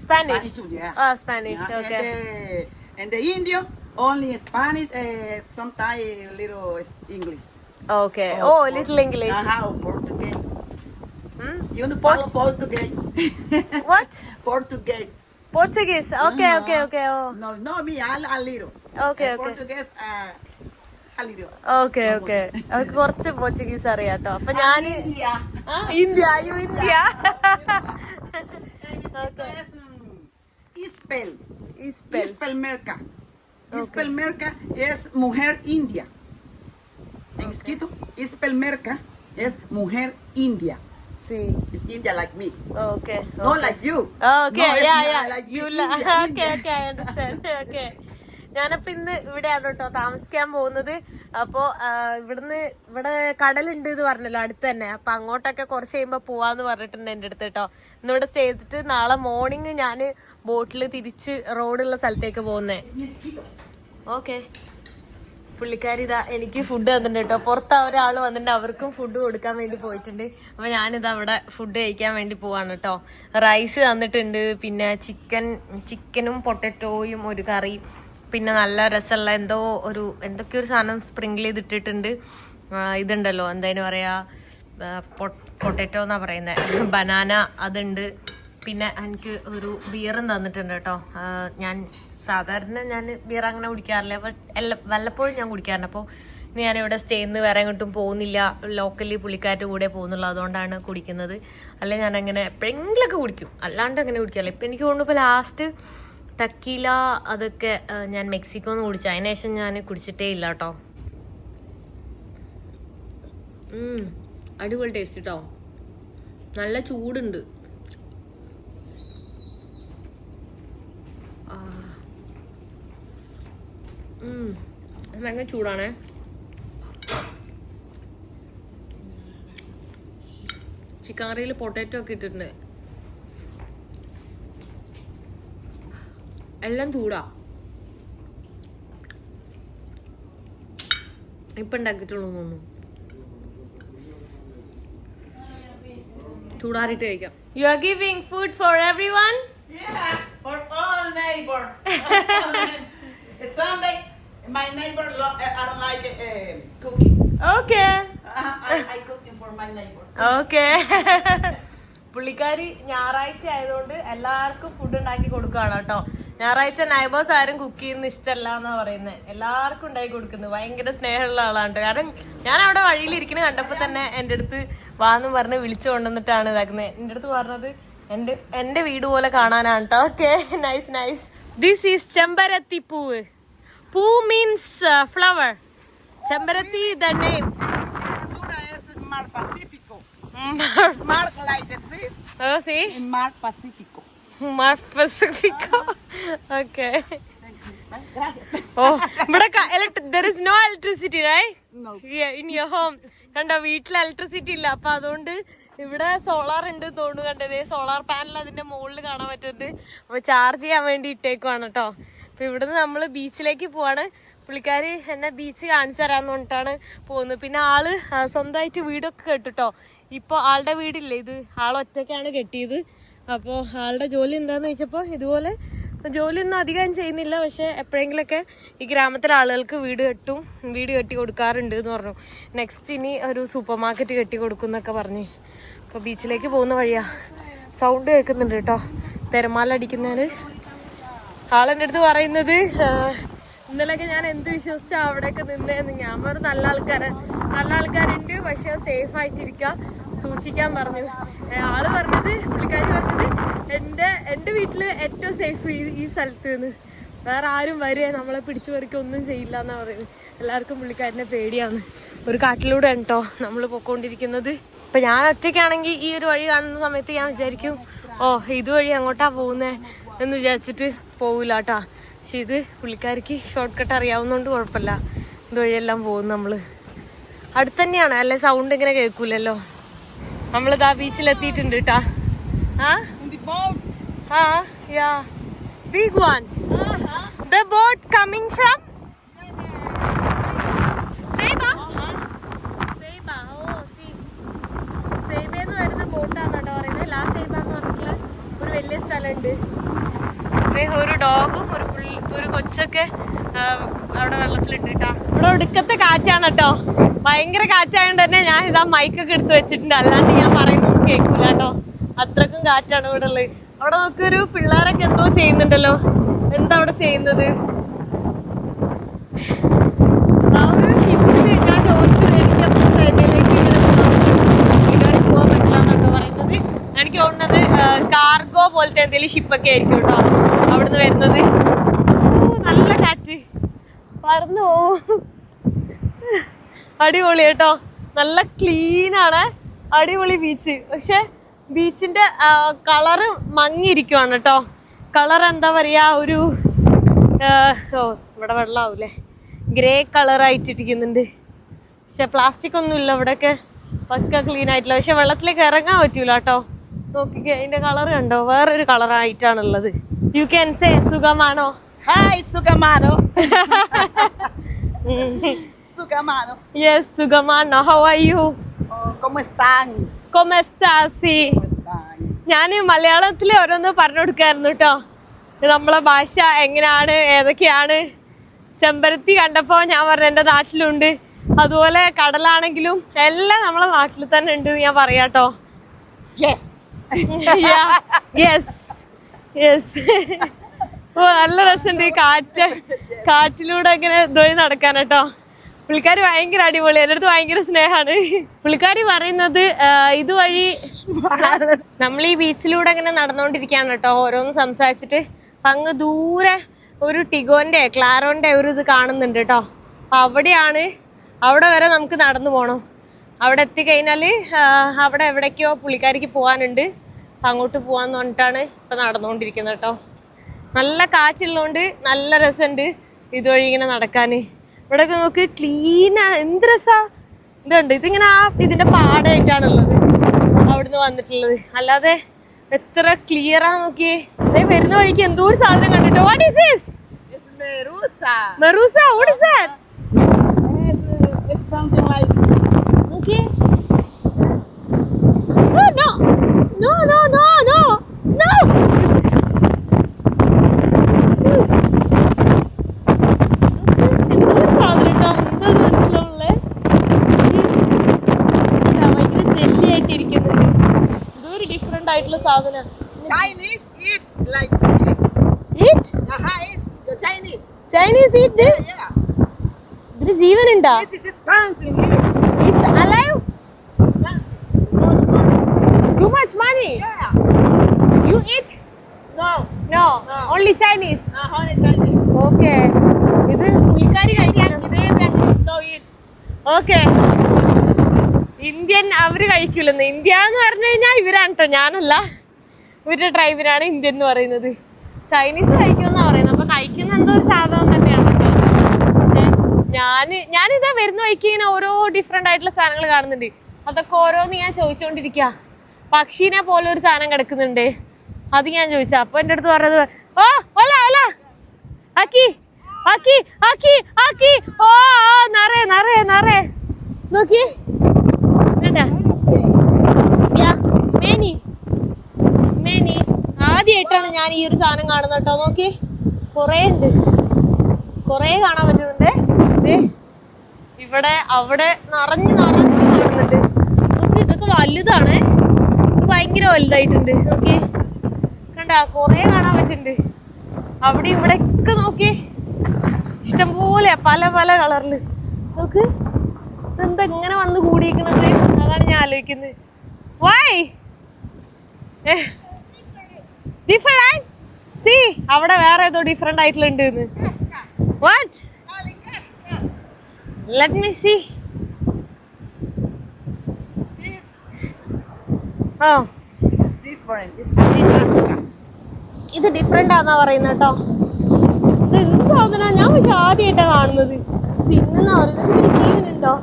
Spanish. Spanish too, yeah. Spanish. Yeah, Okay. And the Indio only Spanish. Sometimes little English. Okay. Oh, little English. Portuguese. You want to follow Portuguese? What? Portuguese. Portuguese. Okay, okay, okay. Oh. No, me, a little. Okay, okay. Portuguese, a little. Okay okay അവർക്ക് കുറച്ച് Portuguese അറിയാട്ടോ അപ്പൊ ഞാൻ India. India you India Ispel. Ispel. Ispel Merca. Ispel Merca es mujer india. En escrito, Ispel Merca es mujer india. See. It's India like me. Okay. Not like you. Okay, No, it's yeah, not yeah. like You me, India, okay, India. okay, I understand. Okay. ഞാനപ്പോ ഇന്ന് ഇവിടെയാണ് കേട്ടോ താമസിക്കാൻ പോകുന്നത്. അപ്പോ ഇവിടെ കടലുണ്ട് എന്ന് പറഞ്ഞല്ലോ അടുത്ത് തന്നെ. അപ്പൊ അങ്ങോട്ടൊക്കെ കുറച്ച് കഴിയുമ്പോ പോവാന്ന് പറഞ്ഞിട്ടുണ്ട് എന്റെ അടുത്ത് കേട്ടോ. ഇന്നിവിടെ സ്റ്റേ ചെയ്തിട്ട് നാളെ മോർണിംഗ് ഞാൻ ബോട്ടിൽ തിരിച്ച് റോഡുള്ള സ്ഥലത്തേക്ക് പോകുന്നേ. ഓക്കെ. പുള്ളിക്കാരി ഇതാ എനിക്ക് ഫുഡ് തന്നിട്ടുണ്ട് കേട്ടോ. പുറത്ത് ഒരാൾ വന്നിട്ടുണ്ട്, അവർക്കും ഫുഡ് കൊടുക്കാൻ വേണ്ടി പോയിട്ടുണ്ട്. അപ്പൊ ഞാനിതാ അവിടെ ഫുഡ് കഴിക്കാൻ വേണ്ടി പോവാണ് കേട്ടോ. റൈസ് തന്നിട്ടുണ്ട്, പിന്നെ ചിക്കനും പൊട്ടറ്റോയും ഒരു കറി, പിന്നെ നല്ല രസമുള്ള എന്തൊക്കെയോ ഒരു സാധനം സ്പ്രിങ്കിൾ ചെയ്തിട്ടിട്ടുണ്ട്. ഇതുണ്ടല്ലോ എന്തായാലും പറയാ പൊട്ടറ്റോ എന്നാ പറയുന്നത്, ബനാന അതുണ്ട്. പിന്നെ എനിക്ക് ഒരു ബിയറും തന്നിട്ടുണ്ട് കേട്ടോ. സാധാരണ ഞാൻ ബിയർ അങ്ങനെ കുടിക്കാറില്ല, വല്ലപ്പോഴും ഞാൻ കുടിക്കാറുണ്ട്. അപ്പോൾ ഇനി ഞാനിവിടെ സ്റ്റേ ചെയ്യുന്ന വേറെ എങ്ങോട്ടും പോകുന്നില്ല, ലോക്കലി പുള്ളിക്കാരുടെ കൂടെ പോകുന്നുള്ളൂ, അതുകൊണ്ടാണ് കുടിക്കുന്നത്. അല്ലെ ഞാൻ അങ്ങനെ എപ്പോഴെങ്കിലൊക്കെ കുടിക്കും, അല്ലാണ്ട് അങ്ങനെ കുടിക്കാറില്ല. ഇപ്പം എനിക്ക് തോന്നുന്നു ഇപ്പോൾ ലാസ്റ്റ് ടക്കീല അതൊക്കെ ഞാൻ മെക്സിക്കോന്ന് കുടിച്ചു, അതിന് ശേഷം ഞാൻ കുടിച്ചിട്ടേ ഇല്ല കേട്ടോ. അടിപൊളി ടേസ്റ്റ് കേട്ടോ, നല്ല ചൂടുണ്ട്. ഭയങ്കര ചൂടാണേ. ചിക്കൻ കറിയിൽ പൊട്ടാറ്റോ ഒക്കെ ഇട്ടിട്ടുണ്ട്, എല്ലാം ചൂടാ. ഇപ്പൊ ഉണ്ടാക്കിയിട്ടുള്ളൂ തോന്നുന്നു, ചൂടാറിയിട്ട് കഴിക്കാം. You are giving food for every one? Yeah, for all neighbor. Sunday, my neighbor I like cooking. Okay. I cooking for my neighbor. Okay. പുള്ളിക്കാരി ഞായറാഴ്ച ആയതുകൊണ്ട് എല്ലാവർക്കും ഫുഡ് ഉണ്ടാക്കി കൊടുക്കുകയാണ് കേട്ടോ. ഞായറാഴ്ച നൈബേഴ്സ് ആരും കുക്ക് ചെയ്യുന്ന ഇഷ്ടമല്ല എന്നാ പറയുന്നത്, എല്ലാവർക്കും ഉണ്ടാക്കി കൊടുക്കുന്നത്. ഭയങ്കര സ്നേഹമുള്ള ആളാണ് കേട്ടോ. കാരണം ഞാൻ അവിടെ വഴിയിലിരിക്കുന്ന കണ്ടപ്പോൾ തന്നെ എൻ്റെ അടുത്ത് വാന്ന് പറഞ്ഞ് വിളിച്ചു കൊണ്ടുവന്നിട്ടാണ് ഇതാക്കുന്നത്. എൻ്റെ അടുത്ത് പറഞ്ഞത് എന്റെ വീട് പോലെ കാണാനാണ് കേട്ടോ. Okay, nice nice. This is ചെമ്പരത്തി പൂവ്. പൂ മീൻസ് ഫ്ലവർ. ചെമ്പരത്തി the name. Mar Pacifico. Mar like the sea. Oh, see? Mar Pacifico. Mar Pacifico. Okay. Gracias. Oh, but there is no electricity, right? No. Yeah, in your home. കണ്ടോ വീട്ടിൽ electricity ഇല്ല, അപ്പൊ അതുകൊണ്ട് ഇവിടെ solar ഉണ്ട് തോന്നുന്നു. കണ്ടതേ solar panel അതിന്റെ മുകളിൽ കാണാൻ പറ്റുന്നുണ്ട്. അപ്പൊ ചാർജ് ചെയ്യാൻ വേണ്ടി ഇട്ടേക്കുവാണ് കേട്ടോ. അപ്പൊ ഇവിടുന്ന് നമ്മള് ബീച്ചിലേക്ക് പോവാണ്. പുള്ളിക്കാരി എന്നെ ബീച്ച് കാണിച്ചു തരാന്ന് പറഞ്ഞിട്ടാണ് പോകുന്നത്. പിന്നെ ആള് സ്വന്തമായിട്ട് വീടൊക്കെ കെട്ടിട്ടോ. ഇപ്പൊ ആളുടെ വീടില്ലേ ഇത്, ആളൊറ്റയ്ക്കാണ് കെട്ടിയത്. അപ്പോൾ ആളുടെ ജോലി എന്താന്ന് ചോദിച്ചപ്പോൾ ഇതുപോലെ ജോലിയൊന്നും അധികം ചെയ്യുന്നില്ല, പക്ഷെ എപ്പോഴെങ്കിലൊക്കെ ഈ ഗ്രാമത്തിലെ ആളുകൾക്ക് വീട് കെട്ടി കൊടുക്കാറുണ്ട് എന്ന് പറഞ്ഞു. നെക്സ്റ്റ് ഇനി ഒരു സൂപ്പർ മാർക്കറ്റ് കെട്ടി കൊടുക്കും എന്നൊക്കെ പറഞ്ഞ്. അപ്പോൾ ബീച്ചിലേക്ക് പോകുന്ന വഴിയാ. സൗണ്ട് കേൾക്കുന്നുണ്ട് കേട്ടോ, തിരമാല അടിക്കുന്നതിന്. ആളെൻ്റെ അടുത്ത് പറയുന്നത് ഇന്നലെയൊക്കെ ഞാൻ എന്ത് വിശ്വസിച്ചാ അവിടെയൊക്കെ നിന്നേന്ന്. ഞാൻ പറഞ്ഞു നല്ല ആൾക്കാരുണ്ട്, പക്ഷെ സേഫ് ആയിട്ടിരിക്കുക, സൂക്ഷിക്കാൻ പറഞ്ഞു. ആള് പറഞ്ഞത്, പുള്ളിക്കാരി പറഞ്ഞത് എൻ്റെ വീട്ടില് ഏറ്റവും സേഫ് ഈ സ്ഥലത്ത് നിന്ന്, വേറെ ആരും വരിക നമ്മളെ പിടിച്ചു പറിക്കുക ഒന്നും ചെയ്യില്ല എന്നാ പറയുന്നത്. എല്ലാവർക്കും പുള്ളിക്കാരനെ പേടിയാണ്. ഒരു കാട്ടിലൂടെ കേട്ടോ നമ്മൾ പൊക്കോണ്ടിരിക്കുന്നത്. ഇപ്പൊ ഞാൻ ഒറ്റയ്ക്കാണെങ്കിൽ ഈ ഒരു വഴി കാണുന്ന സമയത്ത് ഞാൻ വിചാരിക്കും, ഓ ഇതുവഴി അങ്ങോട്ടാ പോകുന്നേ എന്ന് വിചാരിച്ചിട്ട് പോവില്ല കേട്ടാ. പക്ഷെ ഇത് പുള്ളിക്കാരിക്ക് ഷോർട്ട് കട്ട് അറിയാവുന്നതുകൊണ്ട് കുഴപ്പമില്ല, ഇതുവഴിയെല്ലാം പോകും നമ്മള്. അടുത്ത് തന്നെയാണ്, അല്ലെ സൗണ്ട് ഇങ്ങനെ കേൾക്കൂലല്ലോ. നമ്മളിതാ ബീച്ചിലെത്തിയിട്ടുണ്ട് കേട്ടാ. Yeah, big one. The boat coming from Seba. Seba. Oh, see. Seba എന്ന് പറയുന്ന ബോട്ടാണ് കേട്ടോ പറയുന്നത്. ലാ സേബ എന്ന് പറഞ്ഞിട്ടുള്ള ഒരു വലിയ സ്ഥലമുണ്ട്. ഒരു ഡോഗും ഒരു കൊച്ചൊക്കെ അവിടെ വെള്ളത്തിലിട്ട് കേട്ടോ. ഇവിടെ ഒടുക്കത്തെ കാറ്റാണ് കേട്ടോ, ഭയങ്കര കാറ്റായതുകൊണ്ട് തന്നെ ഞാൻ ഇതാ മൈക്കൊക്കെ എടുത്ത് വെച്ചിട്ടുണ്ട്, അല്ലാണ്ട് ഞാൻ പറയുന്നത് കേൾക്കൂല കേട്ടോ, അത്രക്കും കാറ്റാണ് ഇവിടെ ഉള്ളത്. അവിടെ നോക്കൊരു പിള്ളേരൊക്കെ എന്തോ ചെയ്യുന്നുണ്ടല്ലോ. എന്താ അവിടെ ചെയ്യുന്നത്? ആ ഒരു ഷിപ്പില് ഞാൻ ചോദിച്ചു, എനിക്ക് അപ്പോൾ സൈഡിലേക്ക് പോകാൻ പറ്റില്ല എന്നൊക്കെ പറയുന്നത്. എനിക്ക് തോന്നുന്നത് കാർഗോ പോലത്തെ എന്തെങ്കിലും ഷിപ്പൊക്കെ ആയിരിക്കും കേട്ടോ അവിടുന്ന് വരുന്നത്. നല്ല കാറ്റ്, പറന്നു പോവും. അടിപൊളി കേട്ടോ, നല്ല ക്ലീനാണ്, അടിപൊളി ബീച്ച്. പക്ഷെ ബീച്ചിന്റെ കളറ് മങ്ങിയിരിക്കുവാണ് കേട്ടോ. കളർ എന്താ പറയാ, ഒരു ഇവിടെ വെള്ളമാവൂലേ, ഗ്രേ കളറായിട്ടിരിക്കുന്നുണ്ട്. പക്ഷെ പ്ലാസ്റ്റിക് ഒന്നും ഇല്ല ഇവിടെയൊക്കെ, പക്ക ക്ലീൻ ആയിട്ടില്ല. പക്ഷെ വെള്ളത്തിലേക്ക് ഇറങ്ങാൻ പറ്റൂല കേട്ടോ. നോക്കിക്കേ, അതിന്റെ കളർ കണ്ടോ, വേറൊരു കളറായിട്ടാണുള്ളത്. യു ക്യാൻ സേ സുഖമാണോ? Hi, Sugamano. Sugamano. Yes, സുഖമാണോ. How are you? Oh, ¿cómo están? ¿Cómo estás? ¿Cómo están? ഞാൻ മലയാളത്തിൽ ഓരോന്ന് പറഞ്ഞു കൊടുക്കായിരുന്നു കേട്ടോ, നമ്മളെ ഭാഷ എങ്ങനെയാണ് ഏതൊക്കെയാണ്. ചെമ്പരത്തി കണ്ടപ്പോൾ ഞാൻ പറഞ്ഞു എൻ്റെ നാട്ടിലുണ്ട്. അതുപോലെ കടലാണെങ്കിലും എല്ലാം നമ്മളെ നാട്ടിൽ തന്നെ ഉണ്ട് ഞാൻ പറയാട്ടോ. Yes. Yes yes. ഓ നല്ല രസമുണ്ട് ഈ കാറ്റിലൂടെ ഇങ്ങനെ ഇതുവഴി നടക്കാൻ കേട്ടോ. പുള്ളിക്കാരി ഭയങ്കര അടിപൊളി, എൻ്റെ അടുത്ത് ഭയങ്കര സ്നേഹമാണ്. പുള്ളിക്കാരി പറയുന്നത് ഇതുവഴി നമ്മൾ ഈ ബീച്ചിലൂടെ ഇങ്ങനെ നടന്നുകൊണ്ടിരിക്കുകയാണ് കേട്ടോ, ഓരോന്ന് സംസാരിച്ചിട്ട്. അങ്ങ് ദൂരെ ഒരു ടിഗോന്റെ ക്ലാരോന്റെ ഒരു ഇത് കാണുന്നുണ്ട് കേട്ടോ. അവിടെയാണ്, അവിടെ വരെ നമുക്ക് നടന്നു പോകണം. അവിടെ എത്തിക്കഴിഞ്ഞാൽ അവിടെ എവിടേക്കോ പുള്ളിക്കാരിക്ക് പോകാനുണ്ട്, അങ്ങോട്ട് പോകാന്ന് പറഞ്ഞിട്ടാണ് ഇപ്പം നടന്നുകൊണ്ടിരിക്കുന്നത് കേട്ടോ. നല്ല കാറ്റുള്ളതുകൊണ്ട് നല്ല രസമുണ്ട് ഇതുവഴി ഇങ്ങനെ നടക്കാൻ. ഇവിടെയൊക്കെ നോക്ക്, ക്ലീനാ, എന്ത് രസാ. ഇതുണ്ട്, ഇതിങ്ങനെ ഇതിന്റെ പാടായിട്ടാണുള്ളത് അവിടുന്ന് വന്നിട്ടുള്ളത്. അല്ലാതെ എത്ര ക്ലിയറാ നോക്കിയേ. അതേ വരുന്ന വഴിക്ക് എന്തോ ഒരു സാധനം കണ്ടിട്ടോ. What is this? It's Merusa. Merusa, what is that? It's something like. Okay. Oh no. No, no, no, no. No. എന്തോ ഒരു സാധനം കേട്ടോ, എന്താ മനസ്സിലാവുള്ളേ. ഭയങ്കര ജെല്ലിയായിട്ടിരിക്കുന്നുണ്ട്. എന്തോ ഒരു ഡിഫറെന്റ് ആയിട്ടുള്ള സാധനം. Chinese eat like this. Eat? Eat. You're Chinese. Chinese eat this? Yeah. ഇതിന് ജീവനുണ്ടോ? This is dancing here. It's alive? Dancing. No, it's not. Too much money? Yeah. You eat? No. No. No. Only Chinese? Only Chinese. Okay. ഇത് പുള്ളിക്കാരി കഴിക്കണം. No eat. Okay. Indian അവര് കഴിക്കൂലെന്ന്. India എന്ന് പറഞ്ഞു കഴിഞ്ഞാൽ ഇവരാണ് കേട്ടോ, ഞാനല്ല. ഇവരുടെ ട്രൈബിനാണ് ഇന്ത്യൻ എന്ന് പറയുന്നത്. ചൈനീസ് കഴിക്കുമെന്നാ പറയുന്നത്. അപ്പൊ കഴിക്കുന്ന എന്തോ ഒരു സാധനം തന്നെയാണ് കേട്ടോ. പക്ഷെ ഞാനിതാ വരുന്ന വഴിക്ക് ഇങ്ങനെ ഓരോ ഡിഫറെന്റ് ആയിട്ടുള്ള സാധനങ്ങൾ കാണുന്നുണ്ട്. അതൊക്കെ ഓരോന്ന് ഞാൻ ചോദിച്ചോണ്ടിരിക്കുക. പക്ഷീനെ പോലെ ഒരു സാധനം കിടക്കുന്നുണ്ട്, അത് ഞാൻ ചോദിച്ചാ. അപ്പൊ എൻ്റെ അടുത്ത് പറഞ്ഞത്, ഓ ഓല ഓല ആക്കി ആക്കി ആക്കി ആക്കി, ഓ നിറയെ നിറയെ നിറയെ നോക്കി മേനി മേനി. ആദ്യമായിട്ടാണ് ഞാൻ ഈ ഒരു സാധനം കാണുന്നത് കേട്ടോ. നോക്കി, കുറേ ഉണ്ട്, കുറേ കാണാൻ പറ്റുന്നുണ്ട്. ഇവിടെ അവിടെ നിറഞ്ഞു നിറഞ്ഞു കാണുന്നുണ്ട്. നോക്കി, ഇതൊക്കെ വലുതാണ്, ഇത് ഭയങ്കര വലുതായിട്ടുണ്ട്. നോക്കി കണ്ട, കുറേ കാണാൻ പറ്റുന്നുണ്ട്. അവിടെ ഇവിടെ ഒക്കെ നോക്കി, ഇഷ്ടംപോലെ പല പല കളറില്. നോക്ക്, ഇതെന്താ ഇങ്ങനെ വന്ന് കൂടിയിരിക്കണത്? അതാണ് ഞാൻ ആലോചിക്കുന്നത്. Y different? സി അവിടെ വേറെ ഏതോ ഡിഫറെന്റ് ആയിട്ടുള്ള ഉണ്ട്. What? Let me see. Oh, This is different. It's Alaska. ഇത് ഡിഫറെന്റ് ആന്നാ പറയുന്നത് കേട്ടോ. ഇത് എന്ത് സാധന? ഞാൻ പക്ഷെ ആദ്യമായിട്ടാ കാണുന്നത്. തിന്നുന്ന പറയുന്നത്. ഇതിന് ജീവനുണ്ടോ?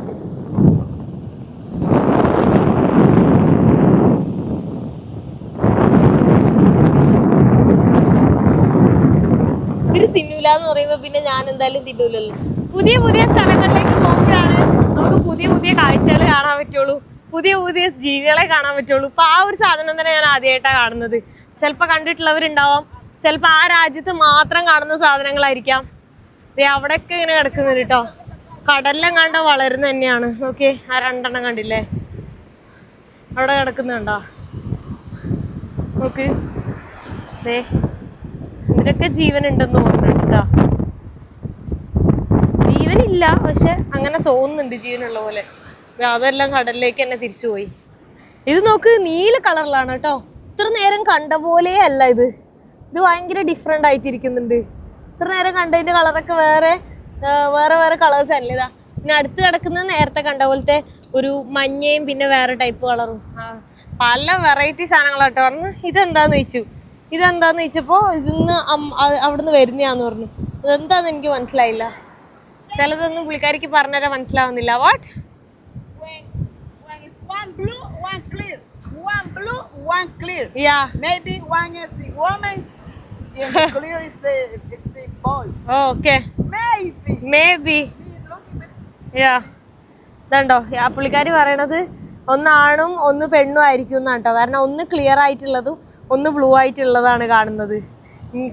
ഇവര് തിന്നൂലെന്ന് പറയുമ്പോ പിന്നെ ഞാൻ എന്തായാലും തിന്നൂലല്ലോ. പുതിയ പുതിയ സ്ഥലങ്ങളിലേക്ക് പോകുമ്പോഴാണ് നമുക്ക് പുതിയ പുതിയ കാഴ്ചകൾ കാണാൻ പറ്റുള്ളൂ, പുതിയ പുതിയ ജീവികളെ കാണാൻ പറ്റുള്ളൂ. ഇപ്പൊ ആ ഒരു സാധനം തന്നെ ഞാൻ ആദ്യമായിട്ടാണ് കാണുന്നത്. ചിലപ്പോൾ കണ്ടിട്ടുള്ളവരുണ്ടാവാം, ചിലപ്പോൾ ആ രാജ്യത്ത് മാത്രം കാണുന്ന സാധനങ്ങളായിരിക്കാം. അവിടെയൊക്കെ ഇങ്ങനെ കിടക്കുന്നുണ്ട് കേട്ടോ. കടലിലും കണ്ട വളരുന്ന തന്നെയാണ്. ഓക്കെ, ആ രണ്ടെണ്ണം കണ്ടില്ലേ? അവിടെ കിടക്കുന്നുണ്ടോ നോക്ക്. ദേ ഇതിനൊക്കെ ജീവനുണ്ടെന്ന് തോന്നുന്നുണ്ട് കേട്ടോ. ജീവനില്ല, പക്ഷെ അങ്ങനെ തോന്നുന്നുണ്ട് ജീവനുള്ള പോലെ. അതെല്ലാം കടലിലേക്ക് തന്നെ തിരിച്ചുപോയി. ഇത് നോക്ക്, നീല കളറിലാണ് കേട്ടോ. ഇത്ര നേരം കണ്ട പോലേ അല്ല ഇത്. ഇത് ഭയങ്കര ഡിഫറെന്റ് ആയിട്ടിരിക്കുന്നുണ്ട്. ഇത്ര നേരം കണ്ടതിന്റെ കളറൊക്കെ വേറെ വേറെ കളേഴ്സ് അല്ലേ. ഇതാ പിന്നെ അടുത്ത് കിടക്കുന്നത് നേരത്തെ കണ്ട പോലത്തെ ഒരു മഞ്ഞയും പിന്നെ വേറെ ടൈപ്പ് കളറും. പല വെറൈറ്റി സാധനങ്ങളാട്ടോ. പറഞ്ഞു ഇതെന്താന്ന് ചോദിച്ചപ്പോ ഇതിന്ന് അവിടുന്ന് വരുന്നയാന്ന് പറഞ്ഞു. ഇതെന്താന്ന് എനിക്ക് മനസ്സിലായില്ല. ചിലതൊന്നും പുള്ളിക്കാരിക്ക് പറഞ്ഞുതരാൻ മനസ്സിലാവുന്നില്ല. What? One blue, one clear. One blue, one clear. Yeah. Maybe one is the woman and the clear is the boy. Oh, okay. Maybe. Yeah. ഇതുണ്ടോ ആ പുള്ളിക്കാരി പറയണത് ഒന്ന് ആണും ഒന്ന് പെണ്ണും ആയിരിക്കും എന്നാണ് കേട്ടോ. കാരണം ഒന്ന് ക്ലിയർ ആയിട്ടുള്ളതും ഒന്ന് ബ്ലൂ ആയിട്ടുള്ളതാണ് കാണുന്നത്.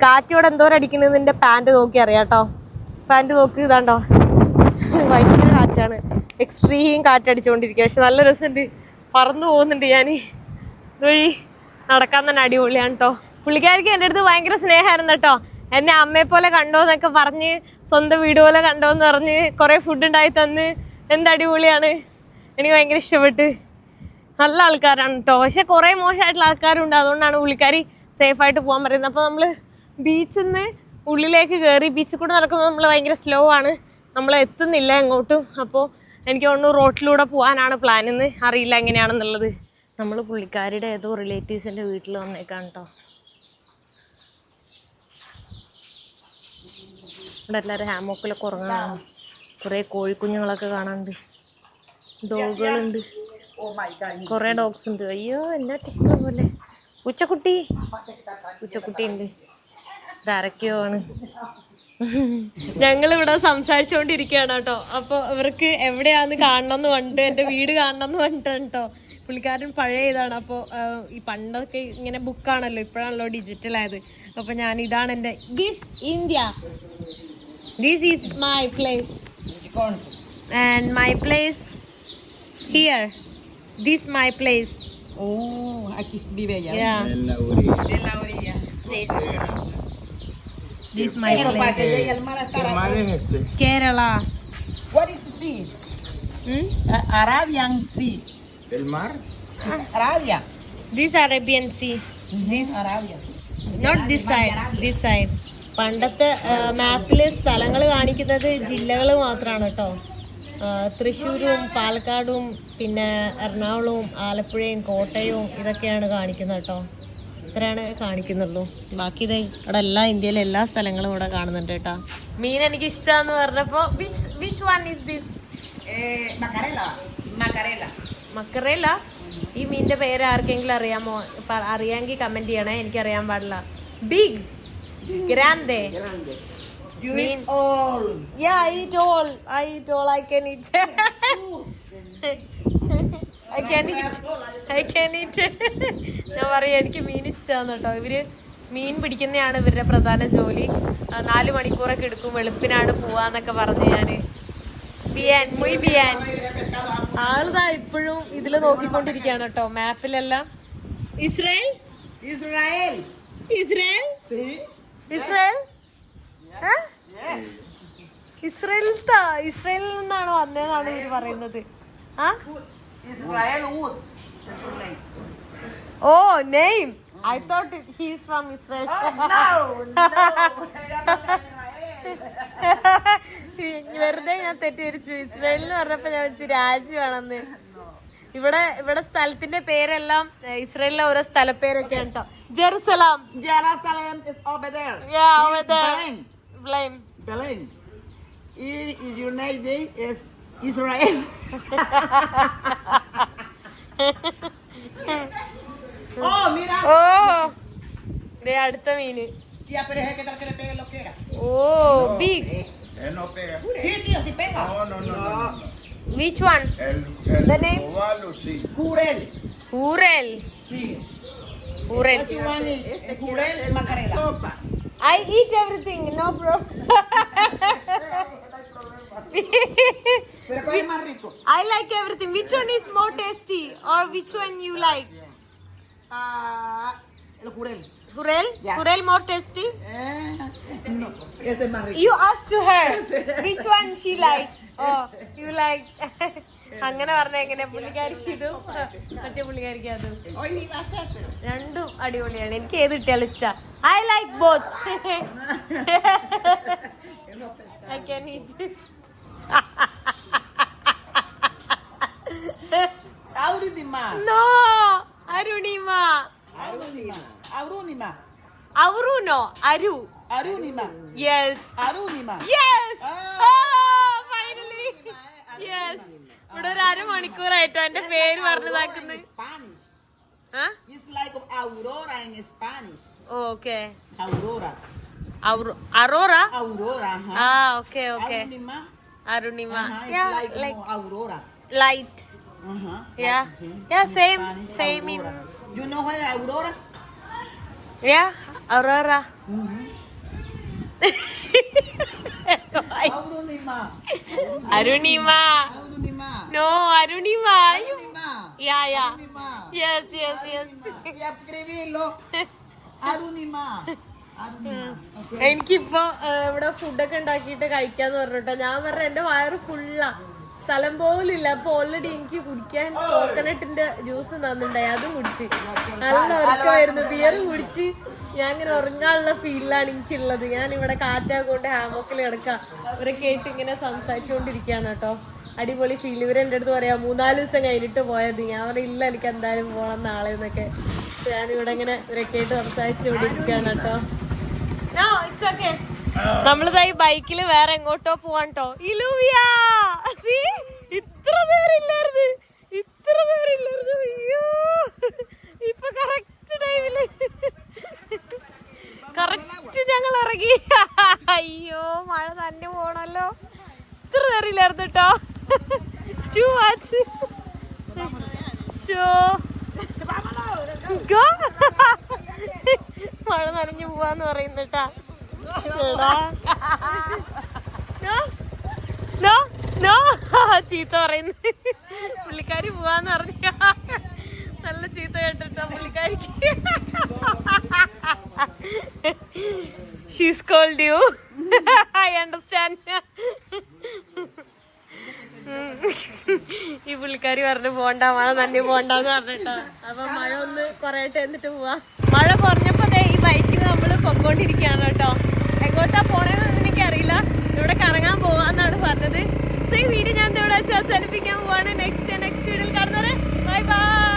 കാറ്റോടെ എന്തോരടിക്കുന്നതിൻ്റെ പാൻറ് നോക്കി അറിയാം കേട്ടോ. പാൻറ് നോക്ക്, ഇതാണ്ടോ ഭയങ്കര കാറ്റാണ്. എക്സ്ട്രീം കാറ്റടിച്ചുകൊണ്ടിരിക്കുക. പക്ഷെ നല്ല രസമുണ്ട്, പറന്നു പോകുന്നുണ്ട്. ഞാൻ ഇതുവഴി നടക്കാൻ തന്നെ അടിപൊളിയാണ് കേട്ടോ. പുള്ളിക്കാരിക്ക് എൻ്റെ അടുത്ത് ഭയങ്കര സ്നേഹമായിരുന്നു കേട്ടോ. എന്നെ അമ്മയെ പോലെ കണ്ടോ എന്നൊക്കെ പറഞ്ഞ്, സ്വന്തം വീട് പോലെ കണ്ടോ എന്ന് പറഞ്ഞ് കുറേ ഫുഡ് ഉണ്ടായി തന്ന്. എന്തടിപൊളിയാണ്, എനിക്ക് ഭയങ്കര ഇഷ്ടപ്പെട്ട്. നല്ല ആൾക്കാരാണ് കേട്ടോ. പക്ഷെ കുറേ മോശമായിട്ടുള്ള ആൾക്കാരുണ്ട്. അതുകൊണ്ടാണ് പുള്ളിക്കാരി സേഫായിട്ട് പോകാൻ പറയുന്നത്. അപ്പോൾ നമ്മൾ ബീച്ചിൽ നിന്ന് ഉള്ളിലേക്ക് കയറി ബീച്ചിൽ കൂടെ നടക്കുമ്പോൾ നമ്മൾ ഭയങ്കര സ്ലോ ആണ്, നമ്മൾ എത്തുന്നില്ല എങ്ങോട്ടും. അപ്പോൾ എനിക്ക് തോന്നുന്നു റോട്ടിലൂടെ പോകാനാണ് പ്ലാൻ. എന്ന് അറിയില്ല എങ്ങനെയാണെന്നുള്ളത്. നമ്മൾ പുള്ളിക്കാരിയുടെ ഏതോ റിലേറ്റീവ്സിൻ്റെ വീട്ടിൽ വന്നേക്കാണ് കേട്ടോ. ഇവിടെ എല്ലാവരും ഹാമോക്കിലൊക്കെ ഉറങ്ങാനാണ്. കുറേ കോഴിക്കുഞ്ഞുങ്ങളൊക്കെ കാണാനുണ്ട്, ഡോഗുകളുണ്ട്, കുറേ ഡോഗ്സ് ഉണ്ട്. അയ്യോ എന്നാ ടിക്കർ പോലെ പൂച്ചക്കുട്ടി ഉണ്ട്. ഇതാരൊക്കെയോ ആണ്. ഞങ്ങളിവിടെ സംസാരിച്ചുകൊണ്ടിരിക്കുകയാണ് കേട്ടോ. അപ്പോൾ ഇവർക്ക് എവിടെയാന്ന് കാണണമെന്ന് പറഞ്ഞിട്ട്, എൻ്റെ വീട് കാണണമെന്ന് പറഞ്ഞിട്ടാണ് കേട്ടോ. പുള്ളിക്കാരൻ പഴയ ഇതാണ്. അപ്പോൾ ഈ പണ്ടൊക്കെ ഇങ്ങനെ ബുക്കാണല്ലോ, ഇപ്പോഴാണല്ലോ ഡിജിറ്റൽ ആയത്. അപ്പോൾ ഞാൻ ഇതാണ് എൻ്റെ this India, this is my place and my place here, this my place. Oh, aquí vive ella. Yeah. En la orilla. This my Pero para que place. llegue al mar hasta ¿Qué mar es este? Kerala. What is the sea? Arabian Sea. ¿El mar? Arabia. This Arabian Sea. This Arabia. not this side. This side. പണ്ടത്തെ മാപ്പില് സ്ഥലങ്ങൾ കാണിക്കുന്നത് ജില്ലകൾ മാത്രമാണ് കേട്ടോ. തൃശ്ശൂരും പാലക്കാടും പിന്നെ എറണാകുളവും ആലപ്പുഴയും കോട്ടയവും ഇതൊക്കെയാണ് കാണിക്കുന്നത് കേട്ടോ. ഇത്രയാണ് കാണിക്കുന്നുള്ളൂ. ബാക്കി ഇതേ ഇവിടെ എല്ലാ ഇന്ത്യയിലെ എല്ലാ സ്ഥലങ്ങളും ഇവിടെ കാണുന്നുണ്ട് കേട്ടോ. മീൻ എനിക്ക് ഇഷ്ടമാന്ന് പറഞ്ഞപ്പോ വിച്ച് വൺ ഈസ് ദിസ്? മക്കറേല. ഈ മീനിന്റെ പേര് ആർക്കെങ്കിലും അറിയാമോ? അറിയാമെങ്കിൽ കമന്റ് ചെയ്യണേ, എനിക്കറിയാൻ പാടില്ല. ബിഗ്, ഗ്രാൻഡേ. You eat all. Yeah, I eat all. I can eat. I can eat. ഞാൻ പറയാം എനിക്ക് മീൻ ഇഷ്ടമാണ് കേട്ടോ. ഇവര് മീൻ പിടിക്കുന്നതാണ് ഇവരുടെ പ്രധാന ജോലി. 4 മണിക്കൂറൊക്കെ എടുക്കും, വെളുപ്പിനാണ് പോവാന്നൊക്കെ പറഞ്ഞ് ഞാൻ. ആളിതാ ഇപ്പോഴും ഇതില് നോക്കിക്കൊണ്ടിരിക്കുകയാണ് കേട്ടോ, മാപ്പിലെല്ലാം. ഇസ്രായേൽ ഇസ്രായേലിൽ നിന്നാണ് വന്നതെന്നാണ് ഇവര് പറയുന്നത്. Israel Woods. Oh name, I thought he is from Israel. വെറുതെ ഞാൻ തെറ്റിദ്ധരിച്ചു. ഇസ്രായേൽ എന്ന് പറഞ്ഞപ്പോ ഞാൻ വെച്ച് രാജ്യമാണെന്ന്. ഇവിടെ സ്ഥലത്തിന്റെ പേരെല്ലാം ഇസ്രായേലിലെ ഓരോ സ്ഥലപ്പേരൊക്കെയാണ് കേട്ടോ. ജെറുസലാം is over there. Yeah, over there. Belém. Your name is Israel. Oh, mira. Oh, de അടുത്ത മീന്. Tía, pero es que tal que le pegue lo que era. Oh, big. Él no pega. Sí, tío, sí pega. No. Which one? El The name? Ovalo, sí. Jurel. Urel. Sí. Urel. What you want is Jurel Macarena. I eat everything, no problem. Pero ¿cuál es más rico? I like everything. Which one is more tasty or which one you like? El jurel. Hurel? Yes. Hurel more tasty? No, ese es más rico. You asked to her which one she like. Oh, you like. അങ്ങനെ പറഞ്ഞ എങ്ങനെ പുള്ളിക്കാരിക്ക് ഇതും മറ്റേ പുള്ളിക്കാരിക്ക് അതും Hoy ni va a ser, pero... രണ്ടും അടിപൊളിയാണ്. എനിക്ക് ഏത് കിട്ടിയാലും ഇഷ്ട. I like both. I can eat. Aurunima. No, Arunima. Aurunima. Aurunima. Avruno, Aru. Arunima. Yes. Arunima. Yes. Ah. Oh, finally. Yes. ഇവിടെ ഒരു അരമണിക്കൂറായിട്ടോ എന്റെ പേര് പറഞ്ഞതാക്കുന്നത്. Spanish. Huh? It's like aurora in Spanish. Okay. Aurora. Aurora? Aurora. Okay, okay. Arunima. Arunima. It's Yeah, like, like more aurora. light. Yeah. Like, see? Yeah, In same, Spanish, same in. aurora. You know what aurora? Yeah, Aurora. Aurunima. Arunima. Aurunima. No, Arunima. Arunima. Yeah, yeah. Arunima. Yes, yes, yes. Y escribirlo. Arunima. Arunima. Okay. എനിക്കിപ്പോ ഇവിടെ ഫുഡൊക്കെ ഉണ്ടാക്കിയിട്ട് കഴിക്കാന്ന് പറഞ്ഞിട്ടോ. ഞാൻ പറഞ്ഞ എന്റെ വയറ് ഫുള്ളാ, സ്ഥലം പോലും ഇല്ല. അപ്പൊ ഓൾറെഡി എനിക്ക് കുടിക്കാൻ കോക്കനട്ടിന്റെ ജ്യൂസ് തന്നിണ്ടായി, അതും കുടിച്ച് നല്ല ഉറക്കമായിരുന്നു. ബിയർ കുടിച്ച് ഞാൻ ഇങ്ങനെ ഉറങ്ങാനുള്ള ഫീലിലാണ് എനിക്കുള്ളത്. ഞാൻ ഇവിടെ കാറ്റാക്കൊണ്ട് ഹാമോക്കിൽ കിടക്കാം. ഇവരെ കേട്ട് ഇങ്ങനെ സംസാരിച്ചുകൊണ്ടിരിക്കുകയാണ് കേട്ടോ. അടിപൊളി ഫീൽ. ഇവരെൻ്റെ അടുത്ത് പറയാം 3-4 ദിവസം കഴിഞ്ഞിട്ട് പോയത്. ഞാൻ പറയില്ല, എനിക്ക് എന്തായാലും പോകണം നാളെ എന്നൊക്കെ. ഞാനിവിടെ ഇങ്ങനെ ഇവരെ കേട്ട് സംസാരിച്ചുകൊണ്ടിരിക്കുകയാണ് കേട്ടോ. നമ്മളിതായി ബൈക്കില് വേറെ എങ്ങോട്ടോ പോവാൻ കേട്ടോ. ഇലുവിയാ ഇത്ര നേരമില്ലായിരുന്നു, ഇത്ര നേരമില്ലായിരുന്നു. അയ്യോ, ഇപ്പൊ കറക്റ്റ് ടൈമില് കറക്റ്റ് ഞങ്ങൾ ഇറങ്ങി. അയ്യോ, മഴ തന്നെ പോണല്ലോ. ഇത്ര നേരമില്ലായിരുന്നു കേട്ടോ. മഴ നനഞ്ഞു പോവാന്ന് പറയുന്നട്ടാ. ചീത്ത പറയുന്നു. പുള്ളിക്കാരി പോവാന്ന് പറഞ്ഞ നല്ല ചീത്ത കേട്ടിട്ടാ പുള്ളിക്കാരിക്ക്. She's called you. I understand. ഈ പുള്ളിക്കാരി പറഞ്ഞു പോണ്ട, മഴ തന്നെ പോണ്ടെന്ന് പറഞ്ഞിട്ടോ. അപ്പൊ മഴ ഒന്ന് കുറയട്ടെ എന്നിട്ട് പോവാ. മഴ കുറഞ്ഞപ്പോ ഈ ബൈക്കിൽ നമ്മള് പൊക്കോണ്ടിരിക്കുകയാണ് കേട്ടോ. എങ്ങോട്ടാ പോണേന്ന് എനിക്കറിയില്ല. ഇവിടെ കറങ്ങാൻ പോവാന്നാണ് പറഞ്ഞത്. സോ ഈ വീഡിയോ ഞാൻ ഇവിടെ വെച്ച് അവസാനിപ്പിക്കാൻ പോവാണ്. നെക്സ്റ്റ് വീഡിയോയിൽ കാണുന്നത്. Bye bye.